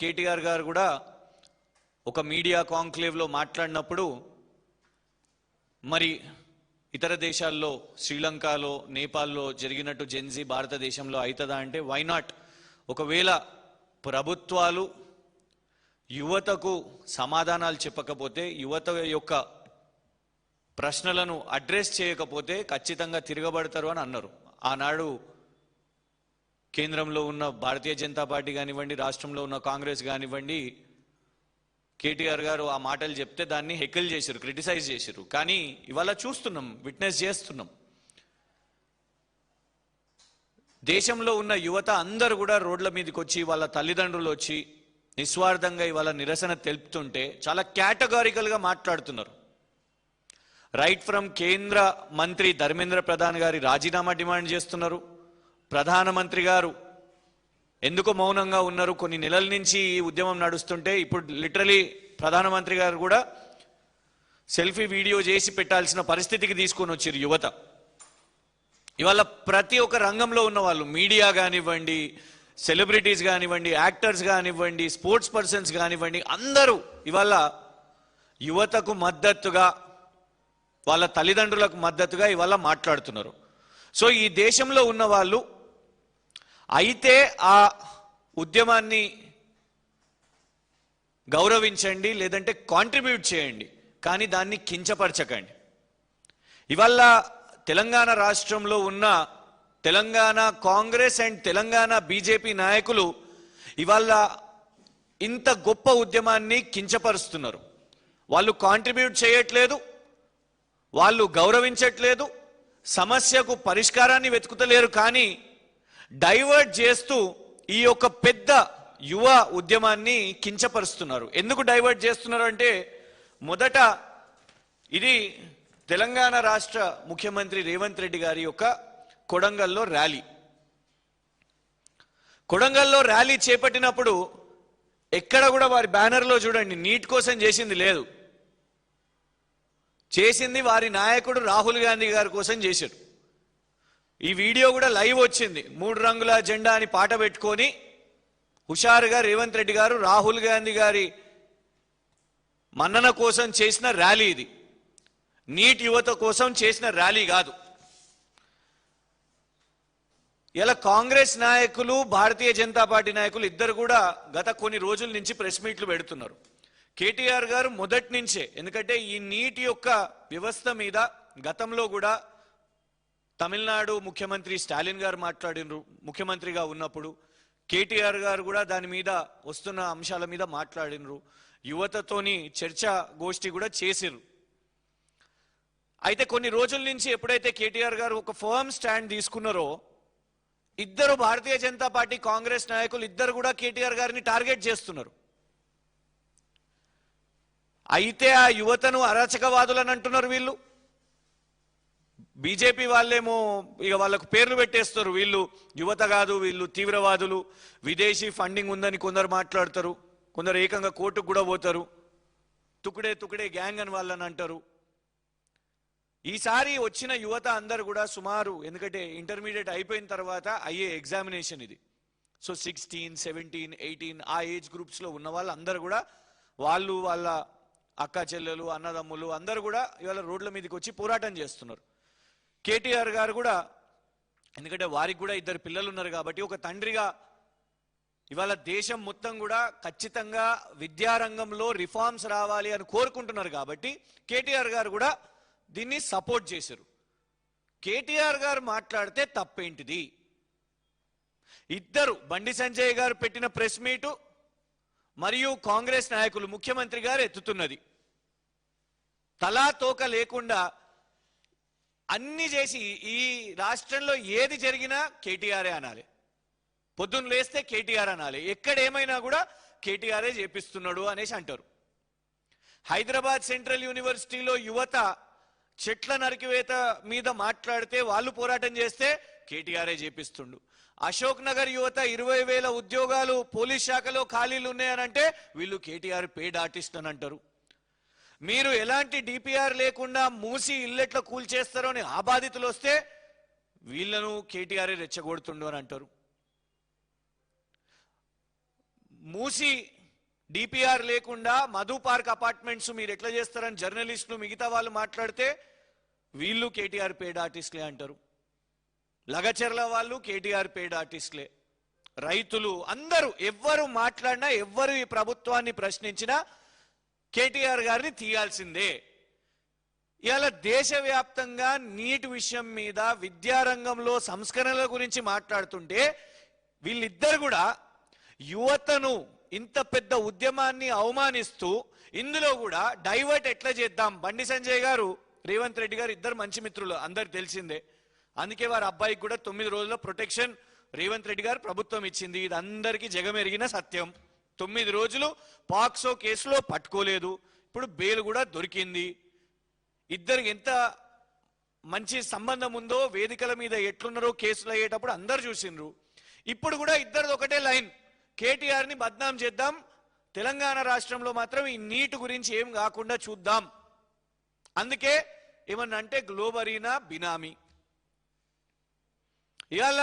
కేటీఆర్ గారు కూడా ఒక మీడియా కాంక్లేవ్లో మాట్లాడినప్పుడు మరి ఇతర దేశాల్లో శ్రీలంకలో నేపాల్లో జరిగినట్టు జెన్జీ భారతదేశంలో అవుతుందా అంటే వై నాట్? ఒకవేళ ప్రభుత్వాలు యువతకు సమాధానాలు చెప్పకపోతే, యువత యొక్క ప్రశ్నలను అడ్రస్ చేయకపోతే ఖచ్చితంగా తిరగబడతారు అని అన్నారు. ఆనాడు కేంద్రంలో ఉన్న భారతీయ జనతా పార్టీ కానివ్వండి, రాష్ట్రంలో ఉన్న కాంగ్రెస్ కానివ్వండి, కేటీఆర్ గారు ఆ మాటలు చెప్తే దాన్ని హెకిల్ చేశారు, క్రిటిసైజ్ చేశారు. కానీ ఇవాళ చూస్తున్నాం, విట్నెస్ చేస్తున్నాం. దేశంలో ఉన్న యువత అందరూ కూడా రోడ్ల మీదకి వచ్చి, వాళ్ళ తల్లిదండ్రులు వచ్చి నిస్వార్థంగా ఇవాళ నిరసన తెలుపుతుంటే చాలా కేటగారికల్గా మాట్లాడుతున్నారు. రైట్ ఫ్రమ్ కేంద్ర మంత్రి ధర్మేంద్ర ప్రధాన్ గారి రాజీనామా డిమాండ్ చేస్తున్నారు. ప్రధానమంత్రి గారు ఎందుకు మౌనంగా ఉన్నారు? కొన్ని నెలల నుంచి ఈ ఉద్యమం నడుస్తుంటే ఇప్పుడు లిటరలీ ప్రధానమంత్రి గారు కూడా సెల్ఫీ వీడియో చేసి పెట్టాల్సిన పరిస్థితికి తీసుకొని వచ్చారు యువత. ఇవాళ ప్రతి ఒక్క రంగంలో ఉన్న వాళ్ళు, మీడియా కానివ్వండి, సెలబ్రిటీస్ కానివ్వండి, యాక్టర్స్ కానివ్వండి, స్పోర్ట్స్ పర్సన్స్ కానివ్వండి, అందరూ ఇవాళ యువతకు మద్దతుగా, వాళ్ళ తల్లిదండ్రులకు మద్దతుగా ఇవాళ మాట్లాడుతున్నారు. సో ఈ దేశంలో ఉన్న వాళ్ళు అయితే ఆ ఉద్యమాన్ని గౌరవించండి, లేదంటే కాంట్రిబ్యూట్ చేయండి, కానీ దాన్ని కించపరచకండి. ఇవాళ తెలంగాణ రాష్ట్రంలో ఉన్న తెలంగాణ కాంగ్రెస్ అండ్ తెలంగాణ బీజేపీ నాయకులు ఇవాళ ఇంత గొప్ప ఉద్యమాన్ని కించపరుస్తున్నారు. వాళ్ళు కాంట్రిబ్యూట్ చేయట్లేదు, వాళ్ళు గౌరవించట్లేదు, సమస్యకు పరిష్కారాన్ని వెతుకుతలేరు, కానీ డైవర్ట్ చేస్తూ ఈ యొక్క పెద్ద యువ ఉద్యమాన్ని కించపరుస్తున్నారు. ఎందుకు డైవర్ట్ చేస్తున్నారు అంటే, మొదట ఇది తెలంగాణ రాష్ట్ర ముఖ్యమంత్రి రేవంత్ రెడ్డి గారి యొక్క కొడంగల్లో ర్యాలీ. కొడంగల్లో ర్యాలీ చేపట్టినప్పుడు ఎక్కడ కూడా వారి బ్యానర్లో చూడండి, నీట్ కోసం చేసింది లేదు, చేసింది వారి నాయకుడు రాహుల్ గాంధీ గారి కోసం చేశారు. ఈ వీడియో కూడా లైవ్ వచ్చింది. 3 రంగుల జెండా అని పాట పెట్టుకొని హుషారుగా రేవంత్ రెడ్డి గారు రాహుల్ గాంధీ గారి మన్నన కోసం చేసిన ర్యాలీ ఇది. నీట్ యువత కోసం చేసిన ర్యాలీ కాదు. ఇలా కాంగ్రెస్ నాయకులు, భారతీయ జనతా పార్టీ నాయకులు ఇద్దరు కూడా గత కొన్ని రోజుల నుంచి ప్రెస్ మీట్లు పెడుతున్నారు. కేటీఆర్ గారు మొదటి నుంచే, ఎందుకంటే ఈ నీట్ యొక్క వ్యవస్థ మీద గతంలో కూడా తమిళనాడు ముఖ్యమంత్రి స్టాలిన్ గారు మాట్లాడినరు. ముఖ్యమంత్రిగా ఉన్నప్పుడు కేటీఆర్ గారు కూడా దాని మీద వస్తున్న అంశాల మీద మాట్లాడినరు. యువతతోని చర్చా గోష్ఠి కూడా చేసిరు. అయితే కొన్ని రోజుల నుంచి ఎప్పుడైతే కేటీఆర్ గారు ఒక ఫర్మ్ స్టాండ్ తీసుకున్నారో, ఇద్దరు భారతీయ జనతా పార్టీ కాంగ్రెస్ నాయకులు ఇద్దరు కూడా కేటీఆర్ గారిని టార్గెట్ చేస్తున్నారు. అయితే ఆ యువతను అరాచకవాదులని అంటున్నారు వీళ్ళు. బీజేపీ వాళ్ళేమో ఇక వాళ్ళకు పేర్లు పెట్టేస్తారు, వీళ్ళు యువత కాదు, వీళ్ళు తీవ్రవాదులు, విదేశీ ఫండింగ్ ఉందని కొందరు మాట్లాడతారు, కొందరు ఏకంగా కోర్టుకు కూడా పోతారు, తుకుడే తుకుడే గ్యాంగ్ అని వాళ్ళని అంటారు. ఈసారి వచ్చిన యువత అందరు కూడా సుమారు, ఎందుకంటే ఇంటర్మీడియట్ అయిపోయిన తర్వాత అయ్యే ఎగ్జామినేషన్ ఇది, సో 16, 17, 18 ఆ ఏజ్ గ్రూప్స్లో ఉన్న వాళ్ళు అందరు కూడా, వాళ్ళు వాళ్ళ అక్క చెల్లెలు, అన్నదమ్ములు అందరూ కూడా ఇవాళ రోడ్ల మీదకి వచ్చి పోరాటం చేస్తున్నారు. కేటీఆర్ గారు కూడా, ఎందుకంటే వారికి కూడా 2 పిల్లలు ఉన్నారు కాబట్టి, ఒక తండ్రిగా ఇవాళ దేశం మొత్తం కూడా ఖచ్చితంగా విద్యారంగంలో రిఫార్మ్స్ రావాలి అని కోరుకుంటున్నారు కాబట్టి కేటీఆర్ గారు కూడా దీన్ని సపోర్ట్ చేశారు. కేటీఆర్ గారు మాట్లాడితే తప్పేంటిది? ఇద్దరు, బండి సంజయ్ గారు పెట్టిన ప్రెస్ మీటు మరియు కాంగ్రెస్ నాయకులు, ముఖ్యమంత్రి గారు ఎత్తుతున్నది తలా తోక లేకుండా అన్ని చేసి ఈ రాష్ట్రంలో ఏది జరిగినా కేటీఆరే అనాలి, పొద్దున్న లేస్తే కేటీఆర్ అనాలి, ఎక్కడేమైనా కూడా కేటీఆరే చేపిస్తున్నాడు అనేసి అంటారు. హైదరాబాద్ సెంట్రల్ యూనివర్సిటీలో యువత చెట్ల నరికివేత మీద మాట్లాడితే, వాళ్ళు పోరాటం చేస్తే కేటీఆరే చేపిస్తుండు. అశోక్ నగర్ యువత 20,000 ఉద్యోగాలు పోలీస్ శాఖలో ఖాళీలు ఉన్నాయనంటే వీళ్ళు కేటీఆర్ పేడ్ ఆర్టిస్ట్ అని అంటారు. మీరు ఎలాంటి డిపిఆర్ లేకుండా మూసి ఇల్లెట్ల కూల్చేస్తారో అని ఆ బాధితులు వస్తే వీళ్ళను కేటీఆర్ రెచ్చగొడుతుండు అని అంటారు. మూసి డిపిఆర్ లేకుండా మధు పార్క్ అపార్ట్మెంట్స్ మీరు ఎట్లా చేస్తారని జర్నలిస్టులు మిగతా వాళ్ళు మాట్లాడితే వీళ్ళు కేటీఆర్ పేడ్ ఆర్టిస్టులే అంటారు. లగచర్ల వాళ్ళు కేటీఆర్ పేడ్ ఆర్టిస్టులే. రైతులు అందరూ ఎవ్వరు మాట్లాడినా, ఎవ్వరు ఈ ప్రభుత్వాన్ని ప్రశ్నించినా కేటీఆర్ గారిని తీయాల్సిందే. ఇవాళ దేశవ్యాప్తంగా నీట్ విషయం మీద, విద్యారంగంలో సంస్కరణల గురించి మాట్లాడుతుంటే వీళ్ళిద్దరు కూడా యువతను ఇంత పెద్ద ఉద్యమాన్ని అవమానిస్తూ ఇందులో కూడా డైవర్ట్ ఎట్లా చేద్దాం. బండి సంజయ్ గారు, రేవంత్ రెడ్డి గారు ఇద్దరు మంచి మిత్రులు, అందరికి తెలిసిందే. అందుకే వారి అబ్బాయికి కూడా 9 రోజుల ప్రొటెక్షన్ రేవంత్ రెడ్డి గారు ప్రభుత్వం ఇచ్చింది. ఇది అందరికీ జగమెరిగిన సత్యం. 9 రోజులు పాక్సో కేసులో పట్టుకోలేదు, ఇప్పుడు బెయిల్ కూడా దొరికింది. ఇద్దరికి ఎంత మంచి సంబంధం ఉందో వేదికల మీద ఎట్లున్నారో కేసులు అయ్యేటప్పుడు అందరు చూసిండ్రు. ఇప్పుడు కూడా ఇద్దరిది ఒకటే లైన్, కేటీఆర్ని బద్నాం చేద్దాం, తెలంగాణ రాష్ట్రంలో మాత్రం ఈ నీట్ గురించి ఏం కాకుండా చూద్దాం. అందుకే ఏమన్నా అంటే గ్లోబరీనా బినామీ. ఇవాళ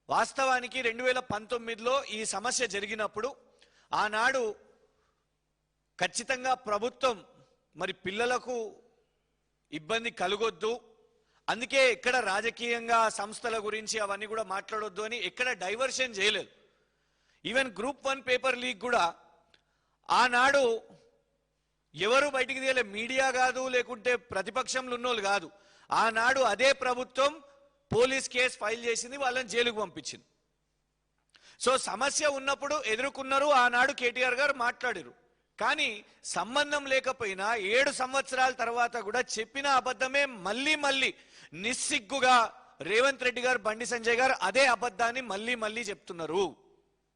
వాస్తవానికి 2019లో ఈ సమస్య జరిగినప్పుడు ఆనాడు ఖచ్చితంగా ప్రభుత్వం మరి పిల్లలకు ఇబ్బంది కలగొద్దు, అందుకే ఎక్కడ రాజకీయంగా సంస్థల గురించి అవన్నీ కూడా మాట్లాడొద్దు అని ఎక్కడ డైవర్షన్ చేయలేదు. ఈవెన్ గ్రూప్ 1 పేపర్ లీక్ కూడా ఆనాడు ఎవరు బయటికి తీయలే, మీడియా కాదు, లేకుంటే ప్రతిపక్షంలో ఉన్నోళ్ళు కాదు. ఆనాడు అదే ప్రభుత్వం పోలీస్ కేసు ఫైల్ చేసింది, వాళ్ళని జైలుకు పంపించింది. సో సమస్య ఉన్నప్పుడు ఎదుర్కొన్నారు, ఆనాడు కేటీఆర్ గారు మాట్లాడారు. కానీ సంబంధం లేకపోయినా 7 సంవత్సరాల తర్వాత కూడా చెప్పిన అబద్ధమే మళ్ళీ మళ్ళీ నిస్సిగ్గుగా రేవంత్ రెడ్డి గారు, బండి సంజయ్ గారు అదే అబద్ధాన్ని మళ్ళీ మళ్ళీ చెప్తున్నారు.